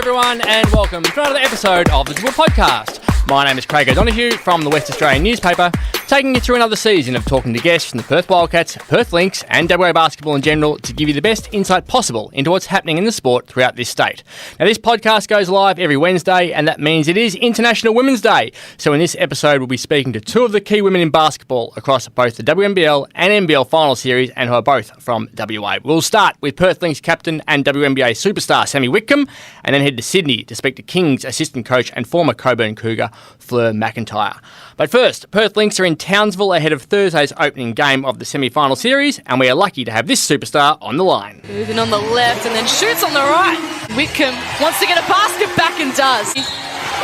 everyone, and welcome to another episode of the Dribble Podcast. My name is Craig O'Donoghue from the West Australian newspaper, taking you through another season of talking to guests from the Perth Wildcats, Perth Lynx and WA basketball in general to give you the best insight possible into what's happening in the sport throughout this state. Now, this podcast goes live every Wednesday, and that means it is International Women's Day. So in this episode, we'll be speaking to two of the key women in basketball across both the WNBL and NBL final series, and who are both from WA. We'll start with Perth Lynx captain and WNBA superstar Sami Whitcomb, and then head to Sydney to speak to Kings assistant coach and former Coburn Cougar Fleur McIntyre. But first, Perth Lynx are in Townsville ahead of Thursday's opening game of the semi-final series, and we are lucky to have this superstar on the line. Moving on the left and then shoots on the right. Whitcomb wants to get a basket back and does.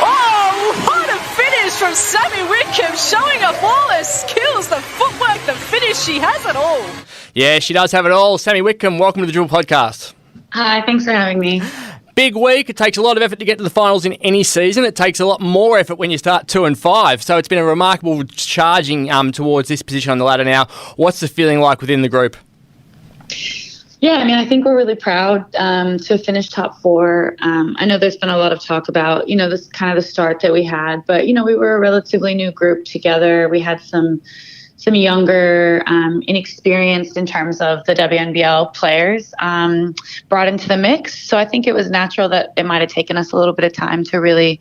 Oh, what a finish from Sami Whitcomb, showing off all her skills, the footwork, the finish. She has it all. Yeah, she does have it all. Sami Whitcomb, welcome to the Dribble Podcast. Hi, thanks for having me. Big week. It takes a lot of effort to get to the finals in any season. It takes a lot more effort when you start 2 and 5. So it's been a remarkable charging towards this position on the ladder now. What's the feeling like within the group? Yeah, I mean, I think we're really proud to have finished top 4. I know there's been a lot of talk about, this kind of the start that we had, but, we were a relatively new group together. We had some younger, inexperienced in terms of the WNBL players brought into the mix. So I think it was natural that it might have taken us a little bit of time to really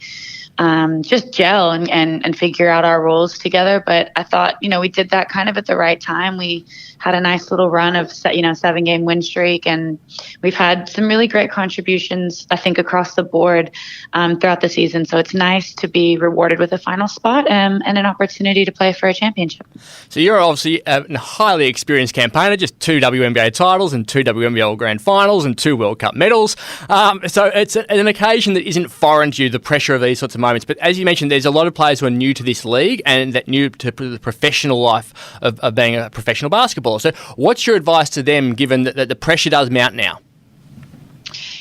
just gel and figure out our roles together. But I thought, we did that kind of at the right time. We had a nice little run of, 7-game win streak, and we've had some really great contributions, I think, across the board throughout the season. So it's nice to be rewarded with a final spot and an opportunity to play for a championship. So you're obviously a highly experienced campaigner, just 2 WNBA titles and 2 WNBL grand finals and 2 World Cup medals. So it's an occasion that isn't foreign to you, the pressure of these sorts of moments. But as you mentioned, there's a lot of players who are new to this league and that new to the professional life of being a professional basketballer. So what's your advice to them, given that the pressure does mount now?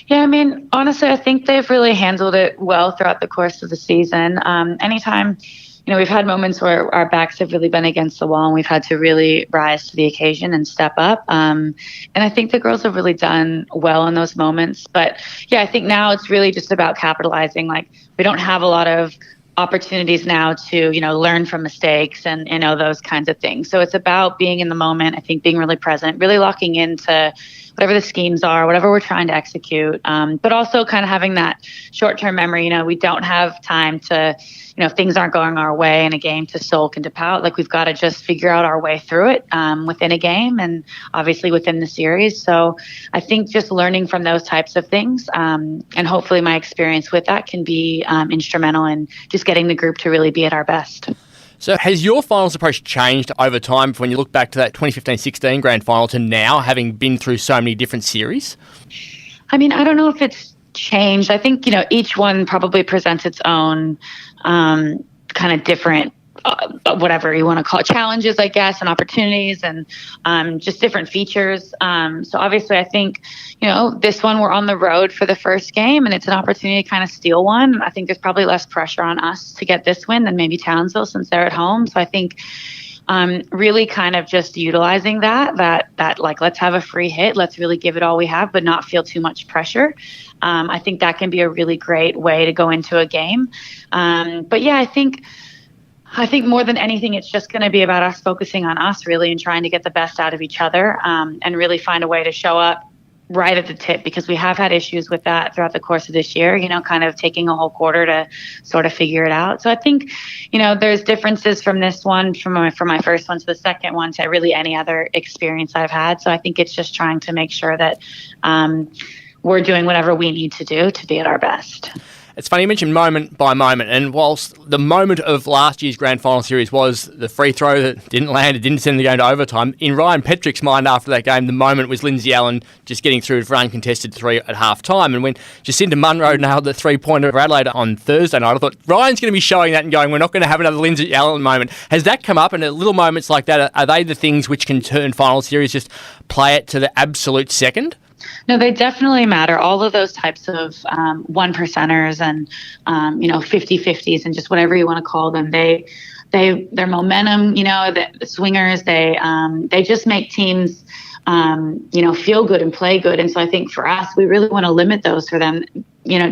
Yeah, I mean, honestly, I think they've really handled it well throughout the course of the season. Anytime, we've had moments where our backs have really been against the wall and we've had to really rise to the occasion and step up. And I think the girls have really done well in those moments. But yeah, I think now it's really just about capitalizing. Like, we don't have a lot of opportunities now to, learn from mistakes and, those kinds of things. So it's about being in the moment, I think being really present, really locking into whatever the schemes are, whatever we're trying to execute, but also kind of having that short-term memory. We don't have time to, if things aren't going our way in a game, to sulk and to pout. Like, we've got to just figure out our way through it within a game and obviously within the series. So I think just learning from those types of things and hopefully my experience with that can be instrumental in just getting the group to really be at our best. So has your finals approach changed over time when you look back to that 2015-16 grand final to now, having been through so many different series? I mean, I don't know if it's changed. I think, each one probably presents its own kind of different, whatever you want to call it, challenges, I guess, and opportunities and just different features. So obviously, I think, this one we're on the road for the first game and it's an opportunity to kind of steal one. I think there's probably less pressure on us to get this win than maybe Townsville since they're at home. So I think really kind of just utilizing that like, let's have a free hit. Let's really give it all we have, but not feel too much pressure. I think that can be a really great way to go into a game. But yeah, I think more than anything, it's just going to be about us focusing on us really and trying to get the best out of each other and really find a way to show up right at the tip, because we have had issues with that throughout the course of this year, kind of taking a whole quarter to sort of figure it out. So I think, there's differences from this one, from my first one to the second one to really any other experience I've had. So I think it's just trying to make sure that we're doing whatever we need to do to be at our best. It's funny you mentioned moment by moment, and whilst the moment of last year's grand final series was the free throw that didn't land, it didn't send the game to overtime, in Ryan Petrick's mind after that game, the moment was Lindsay Allen just getting through for uncontested 3 at half time. And when Jacinta Munro nailed the 3-pointer for Adelaide on Thursday night, I thought Ryan's going to be showing that and going, we're not going to have another Lindsay Allen moment. Has that come up? And little moments like that, are they the things which can turn final series, just play it to the absolute second? No, they definitely matter. All of those types of one percenters and 50-50s and just whatever you want to call them, their momentum, the swingers, they just make teams feel good and play good. And so I think for us, we really want to limit those for them,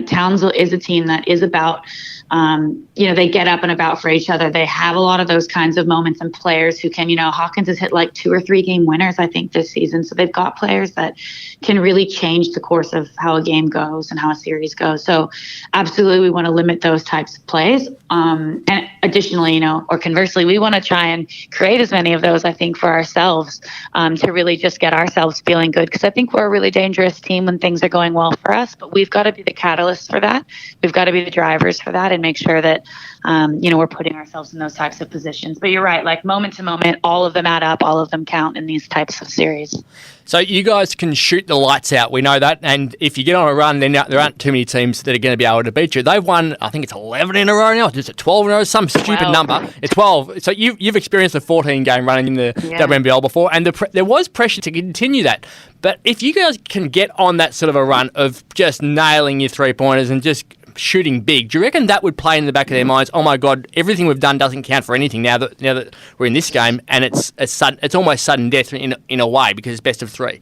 Townsville is a team that is about, they get up and about for each other. They have a lot of those kinds of moments and players who can, Hawkins has hit like 2 or 3 game winners, I think, this season. So they've got players that can really change the course of how a game goes and how a series goes. So absolutely, we want to limit those types of plays. And additionally, or conversely, we want to try and create as many of those, I think, for ourselves, to really just get ourselves feeling good. Because I think we're a really dangerous team when things are going well for us, but we've got to be the catalyst for that. We've got to be the drivers for that and make sure that, we're putting ourselves in those types of positions. But you're right, like moment to moment, all of them add up, all of them count in these types of series. So you guys can shoot the lights out. We know that. And if you get on a run, then there aren't too many teams that are going to be able to beat you. They've won, I think it's 11 in a row now. Is it 12 in a row? Some stupid number. It's 12. So you've experienced a 14-game run in the WNBL before, and there was pressure to continue that. But if you guys can get on that sort of a run of just nailing your three-pointers and just shooting big, do you reckon that would play in the back of their minds? Oh my God, everything we've done doesn't count for anything now that we're in this game, and it's almost sudden death in a way because it's best of 3.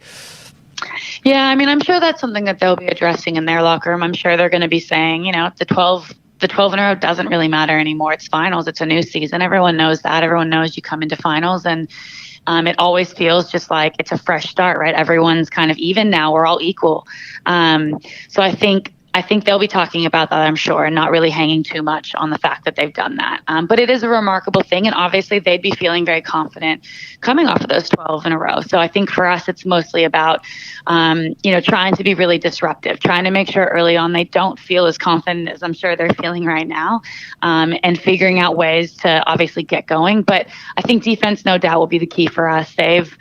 Yeah, I mean, I'm sure that's something that they'll be addressing in their locker room. I'm sure they're going to be saying, the 12 in a row doesn't really matter anymore. It's finals. It's a new season. Everyone knows that. Everyone knows you come into finals, and it always feels just like it's a fresh start, right? Everyone's kind of even now. We're all equal. So I think they'll be talking about that, I'm sure, and not really hanging too much on the fact that they've done that. But it is a remarkable thing, and obviously they'd be feeling very confident coming off of those 12 in a row. So I think for us, it's mostly about, trying to be really disruptive, trying to make sure early on they don't feel as confident as I'm sure they're feeling right now, and figuring out ways to obviously get going. But I think defense, no doubt, will be the key for us. They've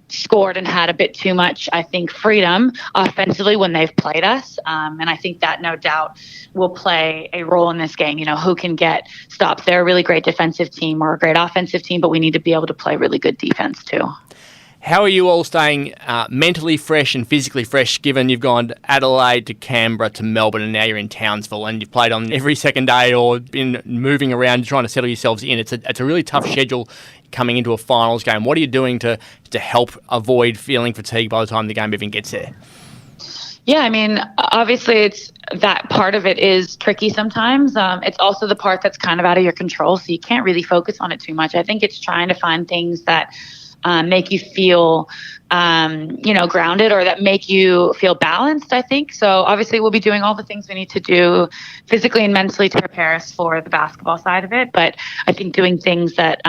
scored and had a bit too much, I think, freedom offensively when they've played us. And I think that no doubt will play a role in this game. Who can get stops. They're a really great defensive team or a great offensive team, but we need to be able to play really good defense too. How are you all staying mentally fresh and physically fresh, given you've gone to Adelaide to Canberra to Melbourne and now you're in Townsville and you've played on every second day or been moving around trying to settle yourselves in? It's a really tough schedule coming into a finals game. What are you doing to help avoid feeling fatigued by the time the game even gets there? Yeah, I mean, obviously it's that part of it is tricky sometimes. It's also the part that's kind of out of your control, so you can't really focus on it too much. I think it's trying to find things that make you feel, grounded, or that make you feel balanced, I think. So obviously we'll be doing all the things we need to do physically and mentally to prepare us for the basketball side of it. But I think doing things that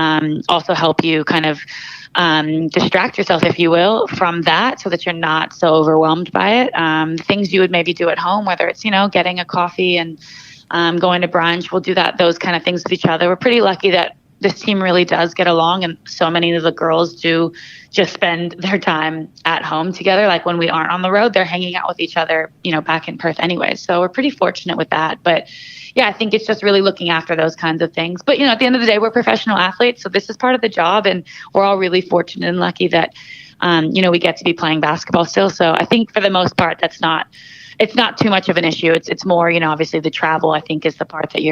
also help you kind of distract yourself, if you will, from that so that you're not so overwhelmed by it. Things you would maybe do at home, whether it's, getting a coffee and going to brunch, we'll do those kind of things with each other. We're pretty lucky that this team really does get along, and so many of the girls do just spend their time at home together. Like when we aren't on the road, they're hanging out with each other, back in Perth anyway. So we're pretty fortunate with that. But yeah, I think it's just really looking after those kinds of things. But, at the end of the day, we're professional athletes, so this is part of the job, and we're all really fortunate and lucky that, we get to be playing basketball still. So I think for the most part, it's not too much of an issue. It's more, obviously the travel, I think, is the part that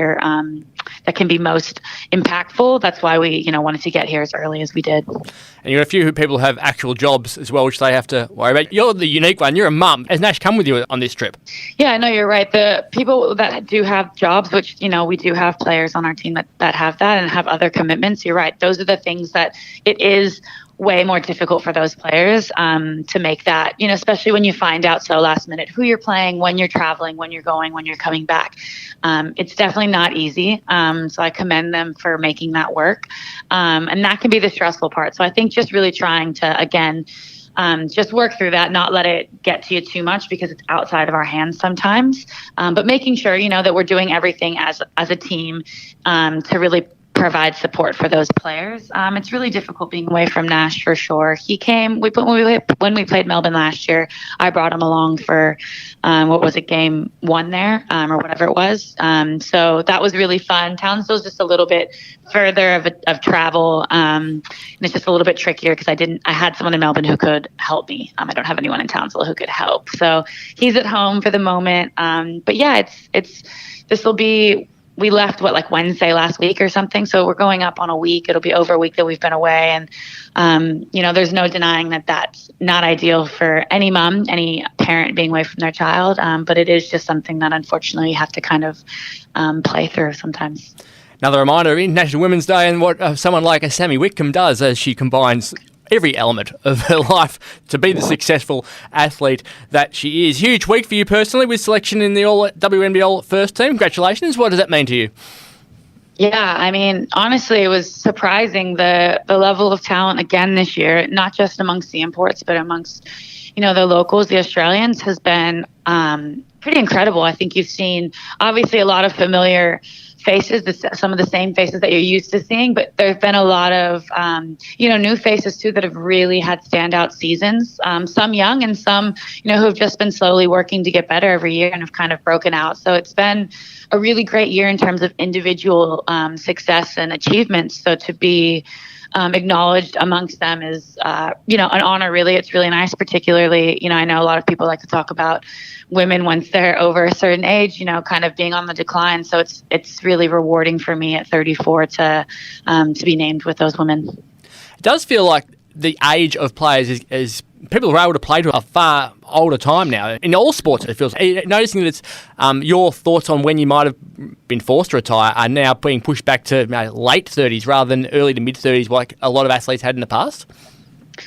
that can be most impactful. That's why we, wanted to get here as early as we did. And you've got a few people who have actual jobs as well, which they have to worry about. You're the unique one. You're a mum. Has Nash come with you on this trip? Yeah, I know you're right. The people that do have jobs, which, we do have players on our team that have that and have other commitments. You're right. Those are the things that it is way more difficult for those players to make that, especially when you find out so last minute who you're playing, when you're traveling, when you're going, when you're coming back. It's definitely not easy. So I commend them for making that work. And that can be the stressful part. So I think just really trying to, again, just work through that, not let it get to you too much because it's outside of our hands sometimes. But making sure, that we're doing everything as a team to really provide support for those players. It's really difficult being away from Nash for sure. He came when we played Melbourne last year. I brought him along for game 1 there or whatever it was. So that was really fun. Townsville's just a little bit further of travel, and it's just a little bit trickier because I had someone in Melbourne who could help me. I don't have anyone in Townsville who could help, so he's at home for the moment. But yeah, this will be we left Wednesday last week or something. So we're going up on a week. It'll be over a week that we've been away. And, there's no denying that that's not ideal for any mom, any parent being away from their child. But it is just something that unfortunately you have to kind of play through sometimes. Another reminder of International Women's Day and what someone like a Sami Whitcomb does as she combines every element of her life to be the successful athlete that she is. Huge week for you personally with selection in the All WNBL first team. Congratulations. What does that mean to you? Yeah, I mean, honestly, it was surprising the level of talent again this year, not just amongst the imports, but amongst, the locals, the Australians, has been pretty incredible. I think you've seen obviously a lot of familiar faces, some of the same faces that you're used to seeing, but there's been a lot of, new faces too that have really had standout seasons. Some young and some, who have just been slowly working to get better every year and have kind of broken out. So it's been a really great year in terms of individual success and achievements. So to be acknowledged amongst them is, an honor, really. It's really nice, particularly, I know a lot of people like to talk about women once they're over a certain age, kind of being on the decline. So it's really rewarding for me at 34 to be named with those women. It does feel like the age of players is people are able to play to a far older time now. In all sports, it feels. Noticing that it's your thoughts on when you might have been forced to retire are now being pushed back to late 30s rather than early to mid 30s like a lot of athletes had in the past?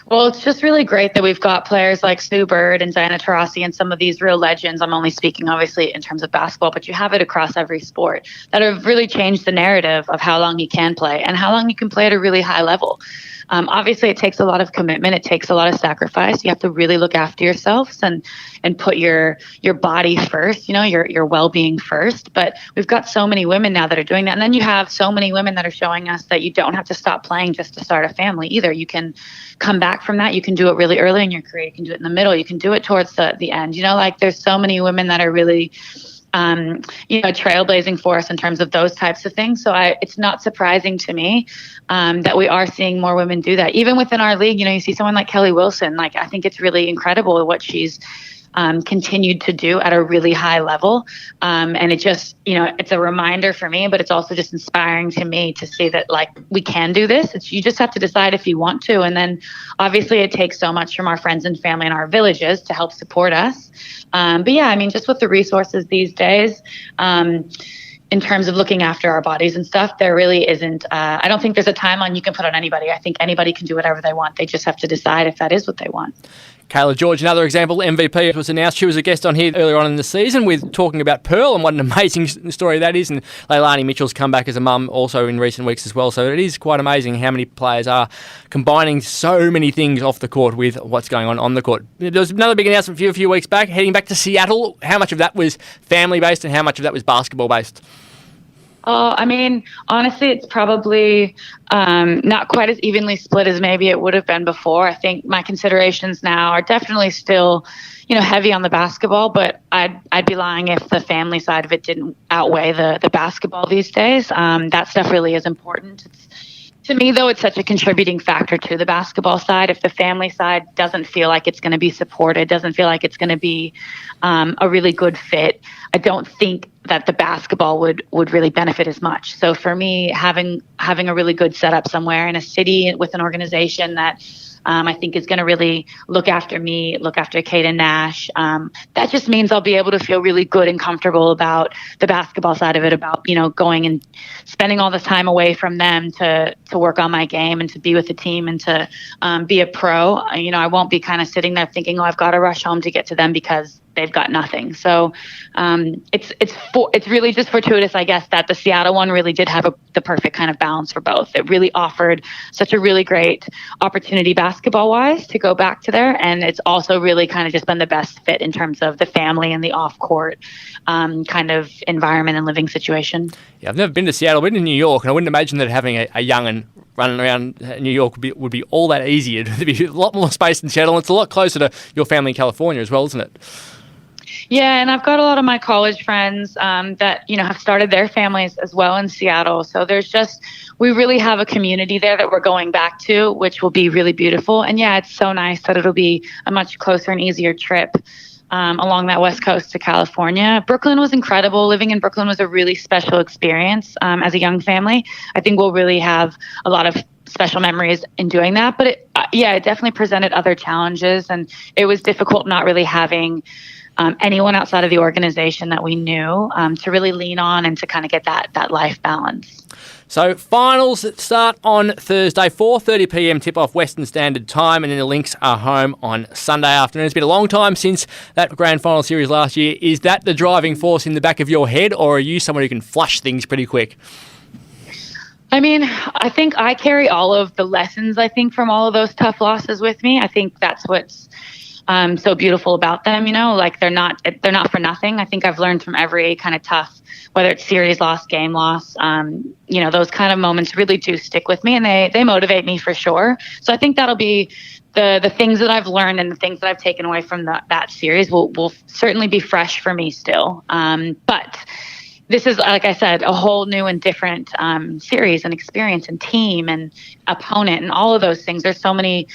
Well, it's just really great that we've got players like Sue Bird and Diana Taurasi and some of these real legends. I'm only speaking, obviously, in terms of basketball, but you have it across every sport that have really changed the narrative of how long you can play and how long you can play at a really high level. Obviously, it takes a lot of commitment. It takes a lot of sacrifice. You have to really look after yourselves and put your body first, your well-being first. But we've got so many women now that are doing that. And then you have so many women that are showing us that you don't have to stop playing just to start a family either. You can come back from that. You can do it really early in your career. You can do it in the middle. You can do it towards the end. There's so many women that are really trailblazing for us in terms of those types of things. So it's not surprising to me that we are seeing more women do that. Even within our league, you see someone like Kelly Wilson. I think it's really incredible what she's continued to do at a really high level. And it just, it's a reminder for me, but it's also just inspiring to me to see that we can do this. You just have to decide if you want to. And then obviously it takes so much from our friends and family in our villages to help support us. But yeah, just with the resources these days, in terms of looking after our bodies and stuff, there really isn't, I don't think there's a timeline you can put on anybody. I think anybody can do whatever they want. They just have to decide if that is what they want. Kayla George, another example, MVP was announced. She was a guest on here earlier on in the season with talking about Pearl and what an amazing story that is. And Leilani Mitchell's come back as a mum also in recent weeks as well. So it is quite amazing how many players are combining so many things off the court with what's going on the court. There was another big announcement for you a few weeks back, heading back to Seattle. How much of that was family-based and how much of that was basketball-based? Honestly, it's probably not quite as evenly split as maybe it would have been before. I think my considerations now are definitely still, heavy on the basketball, but I'd be lying if the family side of it didn't outweigh the basketball these days. That stuff really is important. To me, though, it's such a contributing factor to the basketball side. If the family side doesn't feel like it's going to be supported, doesn't feel like it's going to be a really good fit, I don't think that the basketball would really benefit as much. So for me, having a really good setup somewhere in a city with an organization that I think is going to really look after me, look after Kate and Nash. That just means I'll be able to feel really good and comfortable about the basketball side of it, about, going and spending all this time away from them to work on my game and to be with the team and to be a pro. I won't be kind of sitting there thinking, I've got to rush home to get to them because they've got nothing. So it's really just fortuitous, I guess, that the Seattle one really did have the perfect kind of balance for both. It really offered such a really great opportunity basketball-wise to go back to there, and it's also really kind of just been the best fit in terms of the family and the off-court kind of environment and living situation. Yeah, I've never been to Seattle. I've been to New York, and I wouldn't imagine that having a young and running around New York would be all that easier. There'd be a lot more space in Seattle, and it's a lot closer to your family in California as well, isn't it? Yeah, and I've got a lot of my college friends that, have started their families as well in Seattle. So we really have a community there that we're going back to, which will be really beautiful. And yeah, it's so nice that it'll be a much closer and easier trip along that west coast to California. Brooklyn was incredible. Living in Brooklyn was a really special experience as a young family. I think we'll really have a lot of special memories in doing that. But it definitely presented other challenges, and it was difficult not really having anyone outside of the organization that we knew to really lean on and to kind of get that life balance. So finals start on Thursday, 4:30pm tip-off Western Standard Time, and then the Lynx are home on Sunday afternoon. It's been a long time since that grand final series last year. Is that the driving force in the back of your head, or are you someone who can flush things pretty quick? I mean, I think I carry all of the lessons, from all of those tough losses with me. I think that's what's so beautiful about them, like they're not for nothing. I think I've learned from every kind of tough, whether it's series loss, game loss, those kind of moments really do stick with me, and they motivate me for sure. So I think that'll be the things that I've learned and the things that I've taken away from that series will certainly be fresh for me still. But this is, like I said, a whole new and different series and experience and team and opponent and all of those things. There's so many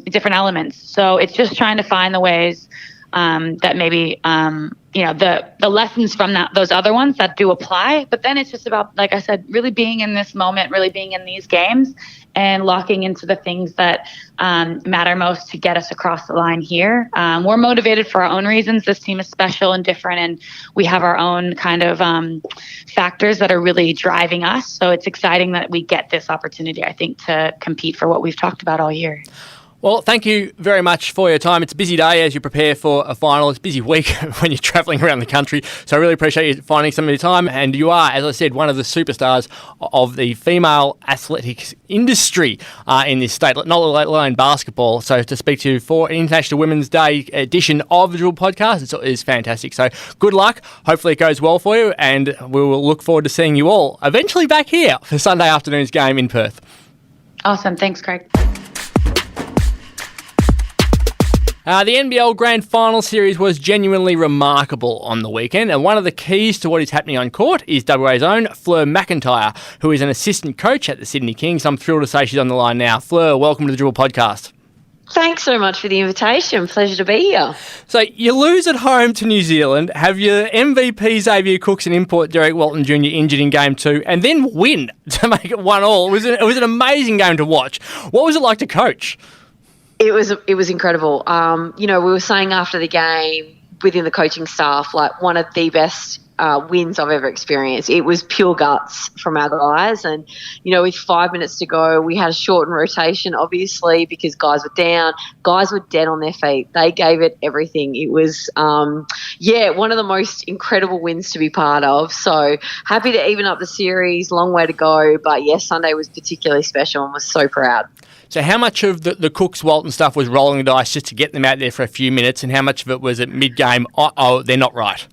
different elements. So it's just trying to find the ways that maybe, the lessons from those other ones that do apply. But then it's just about, like I said, really being in this moment, really being in these games and locking into the things that matter most to get us across the line here. We're motivated for our own reasons. This team is special and different, and we have our own kind of factors that are really driving us. So it's exciting that we get this opportunity, I think, to compete for what we've talked about all year. Well, thank you very much for your time. It's a busy day as you prepare for a final. It's a busy week when you're travelling around the country. So I really appreciate you finding some of your time. And you are, as I said, one of the superstars of the female athletics industry in this state, not alone basketball. So to speak to you for an International Women's Day edition of the Dribble Podcast is fantastic. So good luck. Hopefully it goes well for you. And we will look forward to seeing you all eventually back here for Sunday afternoon's game in Perth. Awesome. Thanks, Craig. The NBL Grand Final Series was genuinely remarkable on the weekend, and one of the keys to what is happening on court is WA's own Fleur McIntyre, who is an assistant coach at the Sydney Kings. I'm thrilled to say she's on the line now. Fleur, welcome to the Dribble Podcast. Thanks so much for the invitation. Pleasure to be here. So you lose at home to New Zealand, have your MVP Xavier Cooks and import Derek Walton Jr. injured in Game 2, and then win to make it 1-1. It was an amazing game to watch. What was it like to coach? It was incredible. We were saying after the game within the coaching staff, like one of the best wins I've ever experienced. It was pure guts from our guys. And, with 5 minutes to go, we had a shortened rotation, obviously, because guys were down. Guys were dead on their feet. They gave it everything. It was, one of the most incredible wins to be part of. So happy to even up the series. Long way to go. But, Sunday was particularly special and was so proud. So how much of the Cooks Walton stuff was rolling the dice just to get them out there for a few minutes, and how much of it was at mid-game, they're not right?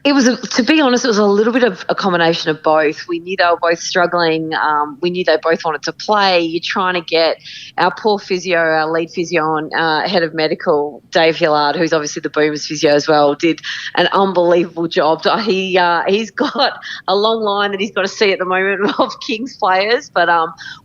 It was, to be honest, it was a little bit of a combination of both. We knew they were both struggling. We knew they both wanted to play. You're trying to get our poor physio, our lead physio and head of medical, Dave Hillard, who's obviously the Boomers physio as well, did an unbelievable job. He's got a long line that he's got to see at the moment of Kings players, but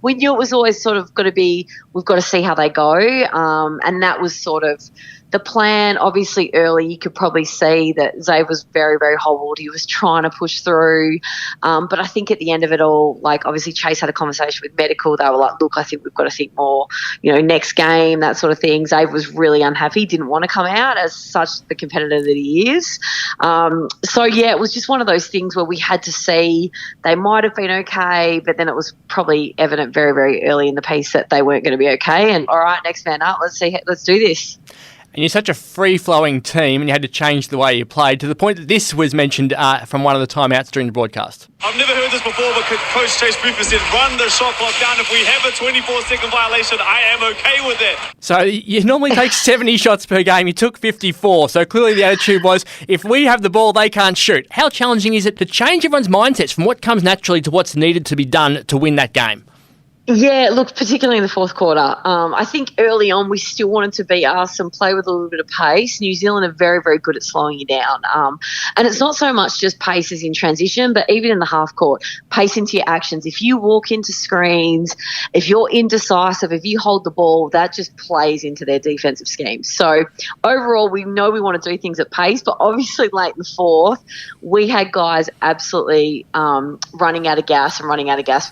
we knew it was always sort of got to be, we've got to see how they go, and that was sort of the plan. Obviously early you could probably see that Zay was very, very hobbled. He was trying to push through. But I think at the end of it all, like obviously Chase had a conversation with medical. They were like, look, I think we've got to think more, next game, that sort of thing. Zay was really unhappy, didn't want to come out as such the competitor that he is. It was just one of those things where we had to see they might have been okay, but then it was probably evident very, very early in the piece that they weren't going to be okay. And all right, next man up, let's do this. And you're such a free-flowing team, and you had to change the way you played to the point that this was mentioned from one of the timeouts during the broadcast. I've never heard this before, but Coach Chase Buford said, run the shot clock down. If we have a 24-second violation, I am okay with it. So you normally take 70 shots per game. You took 54. So clearly the attitude was, if we have the ball, they can't shoot. How challenging is it to change everyone's mindsets from what comes naturally to what's needed to be done to win that game? Yeah, look, particularly in the fourth quarter. I think early on we still wanted to beat us and play with a little bit of pace. New Zealand are very, very good at slowing you down. And it's not so much just pace as in transition, but even in the half court, pace into your actions. If you walk into screens, if you're indecisive, if you hold the ball, that just plays into their defensive scheme. So overall, we know we want to do things at pace, but obviously late in the fourth, we had guys absolutely running out of gas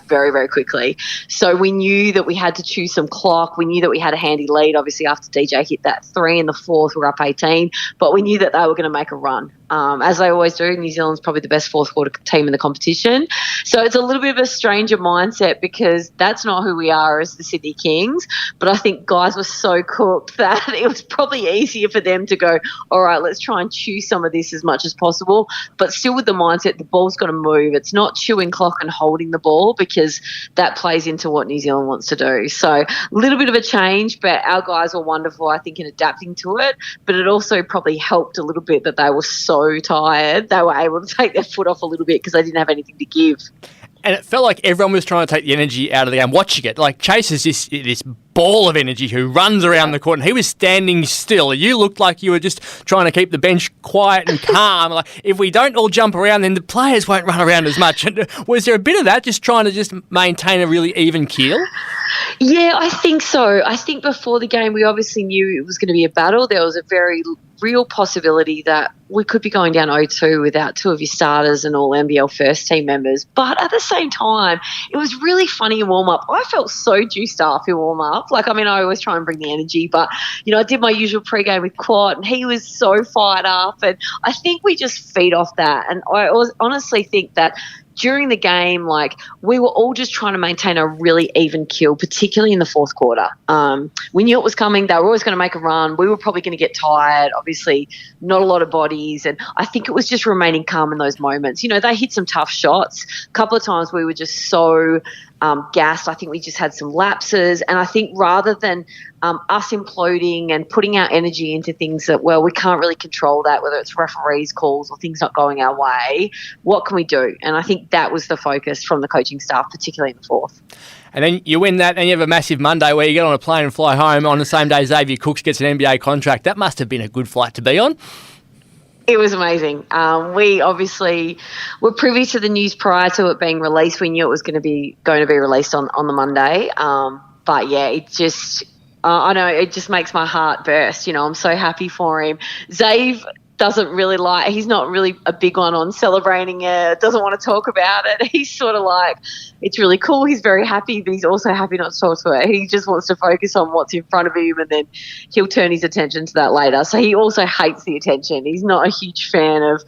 very, very quickly. So we knew that we had to choose some clock. We knew that we had a handy lead. Obviously, after DJ hit that 3 in the fourth, we're up 18. But we knew that they were going to make a run. As they always do, New Zealand's probably the best fourth quarter team in the competition. So it's a little bit of a stranger mindset because that's not who we are as the Sydney Kings. But I think guys were so cooked that it was probably easier for them to go, all right, let's try and chew some of this as much as possible. But still with the mindset, the ball's got to move. It's not chewing clock and holding the ball because that plays into what New Zealand wants to do. So a little bit of a change, but our guys were wonderful, I think, in adapting to it. But it also probably helped a little bit that they were so tired, they were able to take their foot off a little bit because they didn't have anything to give. And it felt like everyone was trying to take the energy out of the game, watching it. Like Chase is this ball of energy who runs around the court, and he was standing still. You looked like you were just trying to keep the bench quiet and calm. Like, if we don't all jump around, then the players won't run around as much. And was there a bit of that, just trying to just maintain a really even keel? Yeah, I think so. I think before the game, we obviously knew it was going to be a battle. There was a very real possibility that we could be going down 0-2 without two of your starters and all NBL first team members. But at the same time, it was really funny in warm-up. I felt so juiced up in warm-up. Like, I mean, I always try and bring the energy, but, you know, I did my usual pre-game with Quat, and he was so fired up. And I think we just feed off that. And I honestly think that during the game, like, we were all just trying to maintain a really even keel, particularly in the fourth quarter. We knew it was coming. They were always going to make a run. We were probably going to get tired. Obviously, not a lot of bodies. And I think it was just remaining calm in those moments. You know, they hit some tough shots. A couple of times we were just so gassed. I think we just had some lapses. And I think rather than us imploding and putting our energy into things that, well, we can't really control that, whether it's referees' calls or things not going our way, what can we do? And I think that was the focus from the coaching staff, particularly in the fourth. And then you win that and you have a massive Monday where you get on a plane and fly home on the same day Xavier Cooks gets an NBA contract. That must have been a good flight to be on. It was amazing. We obviously were privy to the news prior to it being released. We knew it was going to be released on the Monday. But yeah, it just, I know, it just makes my heart burst. You know, I'm so happy for him. Xav doesn't really he's not really a big one on celebrating it, doesn't want to talk about it. He's sort of like, it's really cool. He's very happy, but he's also happy not to talk to it. He just wants to focus on what's in front of him, and then he'll turn his attention to that later. So he also hates the attention. He's not a huge fan of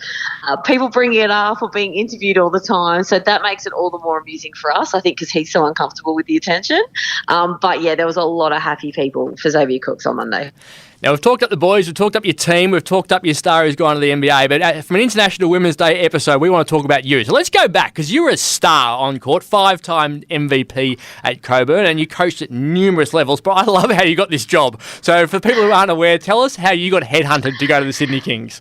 people bringing it up or being interviewed all the time. So that makes it all the more amusing for us, I think, because he's so uncomfortable with the attention. But yeah, there was a lot of happy people for Xavier Cooks on Monday. Now, we've talked up the boys, we've talked up your team, we've talked up your star who's gone to the NBA, but from an International Women's Day episode, we want to talk about you. So let's go back, because you were a star on court, 5-time MVP at Coburn, and you coached at numerous levels, but I love how you got this job. So for people who aren't aware, tell us how you got headhunted to go to the Sydney Kings.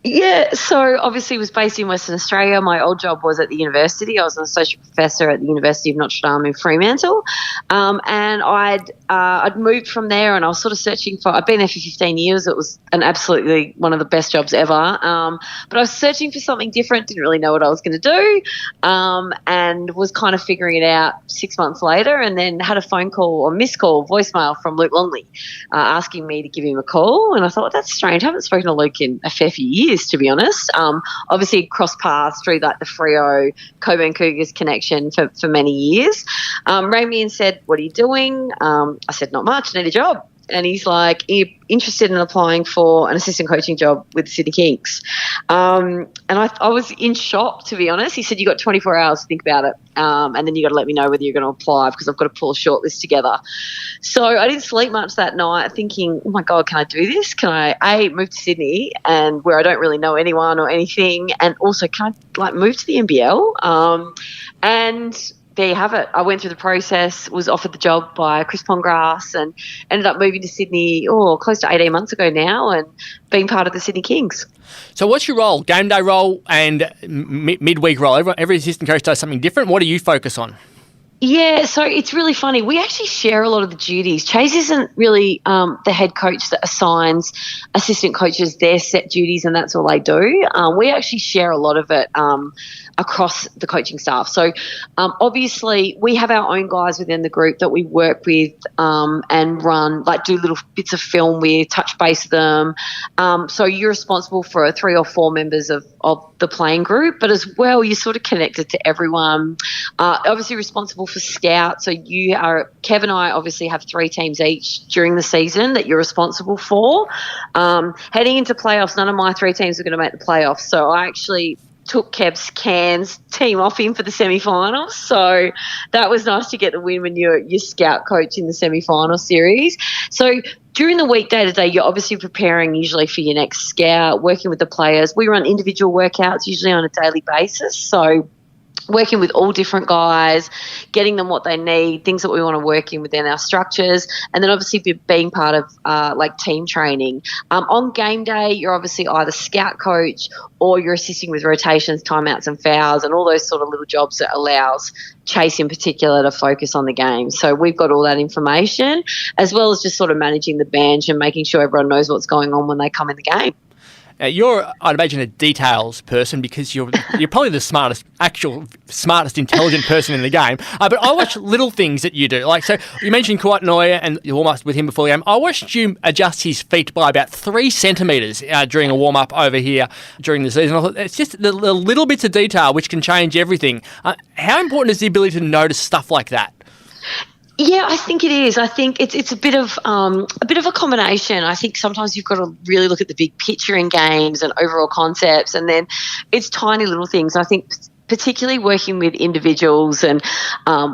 Yeah, so obviously it was based in Western Australia. My old job was at the university. I was an associate professor at the University of Notre Dame in Fremantle. And I'd moved from there, and I was sort of searching for, I'd been there for 15 years. It was absolutely one of the best jobs ever. But I was searching for something different, didn't really know what I was going to do, and was kind of figuring it out 6 months later, and then had a phone call or missed call, voicemail from Luc Longley asking me to give him a call. And I thought, well, that's strange. I haven't spoken to Luc in a fair few years, to be honest. Obviously crossed paths through like the Freo Coburn Cougars connection for many years. Rang me and said, what are you doing? I said, not much, I need a job. And he's like, are you interested in applying for an assistant coaching job with the Sydney Kings? And I was in shock, to be honest. He said, you got 24 hours to think about it, and then you got to let me know whether you're going to apply, because I've got to pull a shortlist together. So I didn't sleep much that night thinking, oh my God, can I do this? Can I move to Sydney, and where I don't really know anyone or anything, and also can I move to the NBL? And there you have it. I went through the process, was offered the job by Chris Pongrass, and ended up moving to Sydney close to 18 months ago now, and being part of the Sydney Kings. So what's your role? Game day role and midweek role? Every assistant coach does something different. What do you focus on? Yeah, so it's really funny. We actually share a lot of the duties. Chase isn't really the head coach that assigns assistant coaches their set duties and that's all they do. We actually share a lot of it across the coaching staff. So obviously we have our own guys within the group that we work with and run, like do little bits of film with, touch base with them. So you're responsible for 3 or 4 members of the playing group, but as well you're sort of connected to everyone. Obviously responsible for scout. So Kev and I obviously have 3 teams each during the season that you're responsible for. Heading into playoffs, none of my 3 teams are going to make the playoffs. So I actually took Kev's Cairns team off him for the semi-finals. So that was nice to get the win when you're scout coach in the semi-final series. So during the week, day-to-day, you're obviously preparing usually for your next scout, working with the players. We run individual workouts usually on a daily basis. So working with all different guys, getting them what they need, things that we want to work in within our structures, and then obviously being part of like team training. On game day, you're obviously either scout coach or you're assisting with rotations, timeouts and fouls and all those sort of little jobs that allows Chase in particular to focus on the game. So we've got all that information as well as just sort of managing the bench and making sure everyone knows what's going on when they come in the game. You're, I'd imagine, a details person because you're probably the smartest, intelligent person in the game. But I watch little things that you do. Like, so you mentioned Kawhi and you warm up with him before the game. I watched you adjust his feet by about 3 centimetres during a warm up over here during the season. I thought it's just the little bits of detail which can change everything. How important is the ability to notice stuff like that? Yeah, I think it is. I think it's a bit of a combination. I think sometimes you've got to really look at the big picture in games and overall concepts, and then it's tiny little things. I think particularly working with individuals and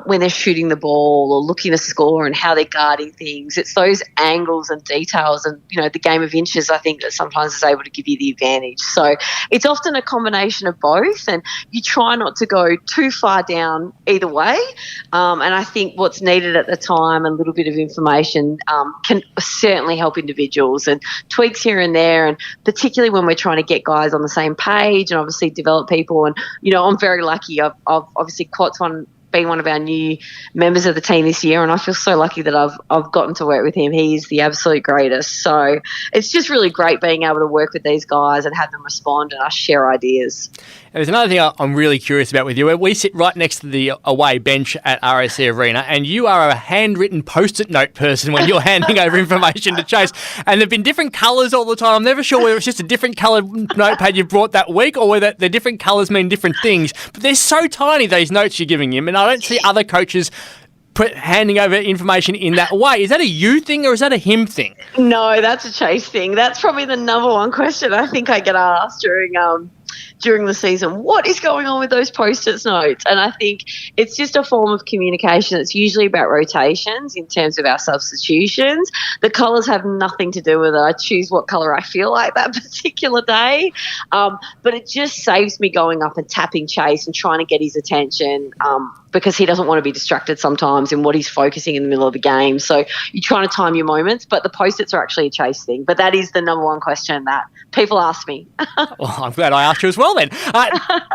when they're shooting the ball or looking to score and how they're guarding things, it's those angles and details and, you know, the game of inches I think that sometimes is able to give you the advantage. So it's often a combination of both and you try not to go too far down either way. And I think what's needed at the time, a little bit of information can certainly help individuals and tweaks here and there, and particularly when we're trying to get guys on the same page and obviously develop people. And, you know, I'm very lucky. I've obviously Quat's been one of our new members of the team this year, and I feel so lucky that I've gotten to work with him. He's the absolute greatest. So it's just really great being able to work with these guys and have them respond and us share ideas. And there's another thing I'm really curious about with you. We sit right next to the away bench at RSC Arena, and you are a handwritten post-it note person when you're handing over information to Chase. And they've been different colours all the time. I'm never sure whether it's just a different coloured notepad you brought that week or whether the different colours mean different things. But they're so tiny, these notes you're giving him, and I don't see other coaches handing over information in that way. Is that a you thing or is that a him thing? No, that's a Chase thing. That's probably the number one question I think I get asked during the season. What is going on with those post-it notes? And I think it's just a form of communication. It's usually about rotations in terms of our substitutions. The colours have nothing to do with it. I choose what colour I feel like that particular day. But it just saves me going up and tapping Chase and trying to get his attention because he doesn't want to be distracted sometimes in what he's focusing in the middle of the game. So you're trying to time your moments, but the post-its are actually a Chase thing. But that is the number one question that people ask me. Well, I'm glad I asked you as well then.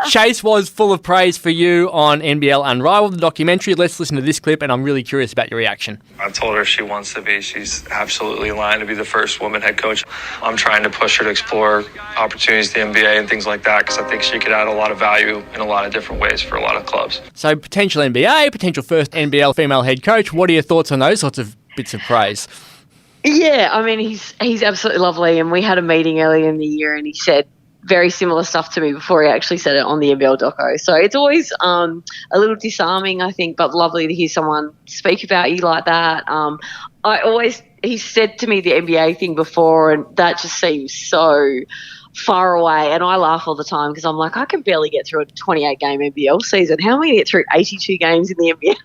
Chase was full of praise for you on NBL Unrivaled, the documentary. Let's listen to this clip, and I'm really curious about your reaction. I told her she wants to be. She's absolutely in line to be the first woman head coach. I'm trying to push her to explore opportunities in the NBA and things like that because I think she could add a lot of value in a lot of different ways for a lot of clubs. So potential NBA, potential first NBL female head coach. What are your thoughts on those sorts of bits of praise? Yeah, I mean, he's absolutely lovely, and we had a meeting earlier in the year and he said very similar stuff to me before he actually said it on the NBL doco. So it's always a little disarming, I think, but lovely to hear someone speak about you like that. He said to me the NBA thing before, and that just seems so far away, and I laugh all the time because I'm like, I can barely get through a 28-game NBL season. How am I going to get through 82 games in the NBA?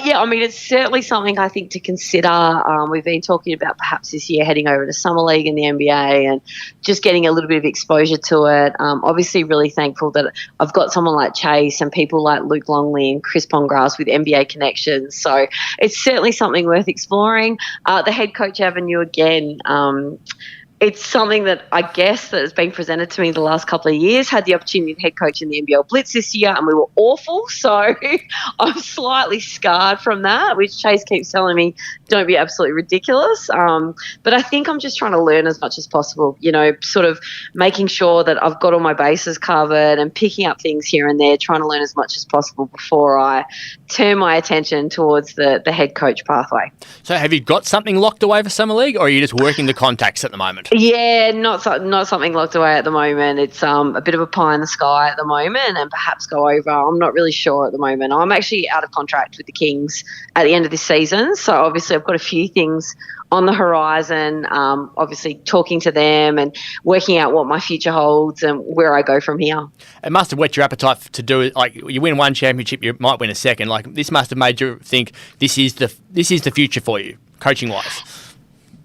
Yeah, I mean, it's certainly something I think to consider. We've been talking about perhaps this year heading over to Summer League in the NBA and just getting a little bit of exposure to it. Obviously really thankful that I've got someone like Chase and people like Luc Longley and Chris Pongrass with NBA connections. So it's certainly something worth exploring. The head coach avenue, again, it's something that I guess that has been presented to me the last couple of years. Had the opportunity to head coach in the NBL Blitz this year, and we were awful. So I'm slightly scarred from that, which Chase keeps telling me, don't be absolutely ridiculous. But I think I'm just trying to learn as much as possible, sort of making sure that I've got all my bases covered and picking up things here and there, trying to learn as much as possible before I turn my attention towards the head coach pathway. So have you got something locked away for Summer League, or are you just working the contacts at the moment? Yeah, not something locked away at the moment. It's a bit of a pie in the sky at the moment, and perhaps go over. I'm not really sure at the moment. I'm actually out of contract with the Kings at the end of this season, so obviously I've got a few things on the horizon, obviously talking to them and working out what my future holds and where I go from here. It must have whet your appetite to do it. Like, you win one championship, you might win a second. Like, this must have made you think this is the future for you, coaching-wise.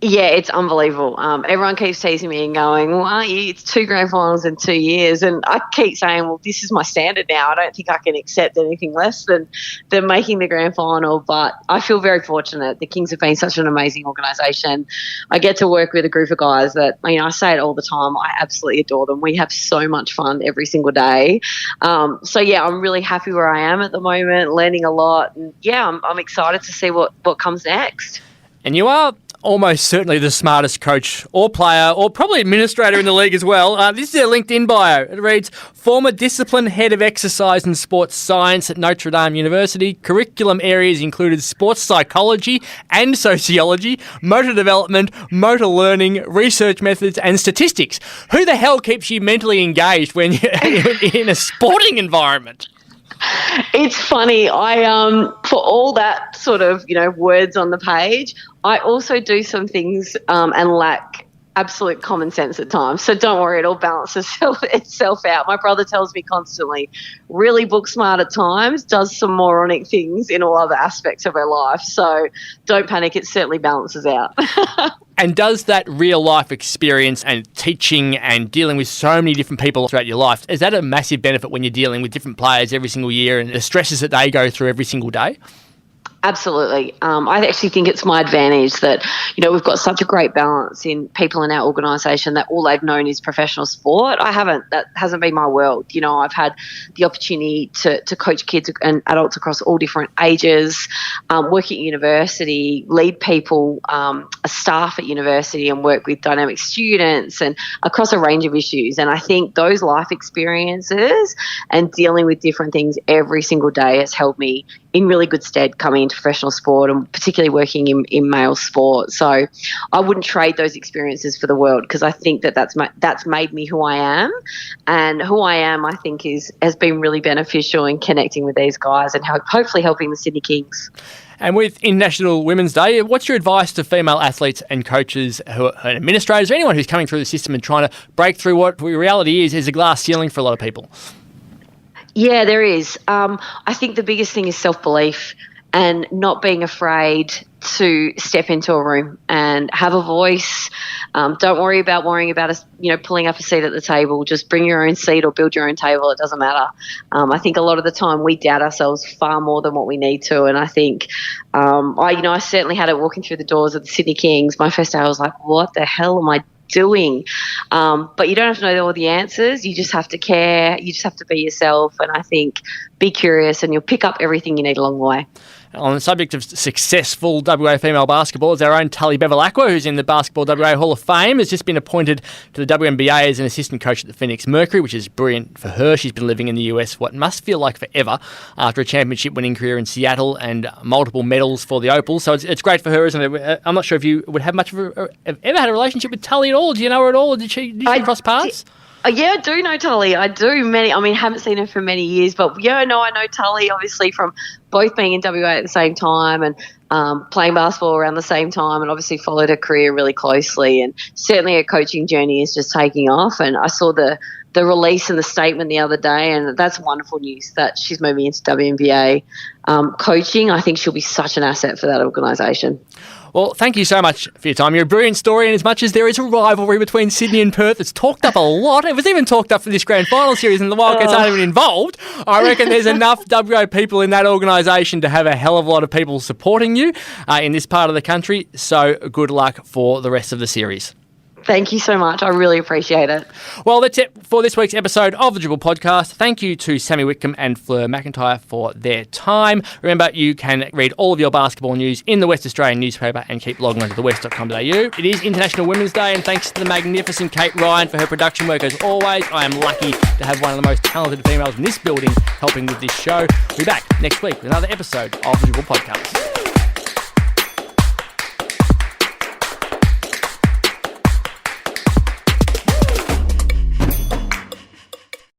Yeah, it's unbelievable. Everyone keeps teasing me and going, well, aren't you? It's 2 grand finals in 2 years. And I keep saying, well, this is my standard now. I don't think I can accept anything less than making the grand final. But I feel very fortunate. The Kings have been such an amazing organisation. I get to work with a group of guys that, I say it all the time, I absolutely adore them. We have so much fun every single day. So, yeah, I'm really happy where I am at the moment, learning a lot. And, yeah, I'm excited to see what comes next. And you are almost certainly the smartest coach or player or probably administrator in the league as well. This is their LinkedIn bio. It reads, former discipline head of exercise and sports science at Notre Dame University. Curriculum areas included sports psychology and sociology, motor development, motor learning, research methods and statistics. Who the hell keeps you mentally engaged when you're in a sporting environment? It's funny. I for all that sort of words on the page, I also do some things and lack absolute common sense at times. So don't worry, it all balances itself out. My brother tells me constantly, really book smart at times, does some moronic things in all other aspects of her life. So don't panic, it certainly balances out. And does that real life experience and teaching and dealing with so many different people throughout your life, is that a massive benefit when you're dealing with different players every single year and the stresses that they go through every single day? Absolutely. I actually think it's my advantage that, we've got such a great balance in people in our organisation that all they've known is professional sport. That hasn't been my world. I've had the opportunity to coach kids and adults across all different ages, work at university, lead people, staff at university and work with dynamic students and across a range of issues. And I think those life experiences and dealing with different things every single day has helped me in really good stead coming into professional sport and particularly working in male sport. So I wouldn't trade those experiences for the world because I think that's made me who I am, and who I am I think has been really beneficial in connecting with these guys and hopefully helping the Sydney Kings. And with International Women's Day, what's your advice to female athletes and coaches and administrators or anyone who's coming through the system and trying to break through what reality is a glass ceiling for a lot of people? Yeah, there is. I think the biggest thing is self-belief and not being afraid to step into a room and have a voice. Don't worry about pulling up a seat at the table. Just bring your own seat or build your own table. It doesn't matter. I think a lot of the time we doubt ourselves far more than what we need to. And I think I certainly had it walking through the doors of the Sydney Kings. My first day I was like, what the hell am I doing? But you don't have to know all the answers. You just have to care. You just have to be yourself. And I think be curious and you'll pick up everything you need along the way. On the subject of successful WA female basketball, is our own Tully Bevilacqua, who's in the Basketball WA Hall of Fame, has just been appointed to the WNBA as an assistant coach at the Phoenix Mercury, which is brilliant for her. She's been living in the US what must feel like forever after a championship-winning career in Seattle and multiple medals for the Opals. So it's great for her, isn't it? I'm not sure if you would have much of have ever had a relationship with Tully at all. Do you know her at all? Did she cross paths? Yeah, I do know Tully. I do haven't seen her for many years, but I know Tully obviously from both being in WA at the same time and playing basketball around the same time, and obviously followed her career really closely. And certainly her coaching journey is just taking off. And I saw the release and the statement the other day, and that's wonderful news that she's moving into WNBA coaching. I think she'll be such an asset for that organisation. Well, thank you so much for your time. You're a brilliant story, and as much as there is a rivalry between Sydney and Perth, it's talked up a lot. It was even talked up for this grand final series, and the Wildcats aren't even involved. I reckon there's enough WA people in that organisation to have a hell of a lot of people supporting you in this part of the country. So good luck for the rest of the series. Thank you so much. I really appreciate it. Well, that's it for this week's episode of the Dribble Podcast. Thank you to Sami Whitcomb and Fleur McIntyre for their time. Remember, you can read all of your basketball news in the West Australian newspaper and keep logging on to thewest.com.au. It is International Women's Day, and thanks to the magnificent Kate Ryan for her production work as always. I am lucky to have one of the most talented females in this building helping with this show. We'll be back next week with another episode of the Dribble Podcast.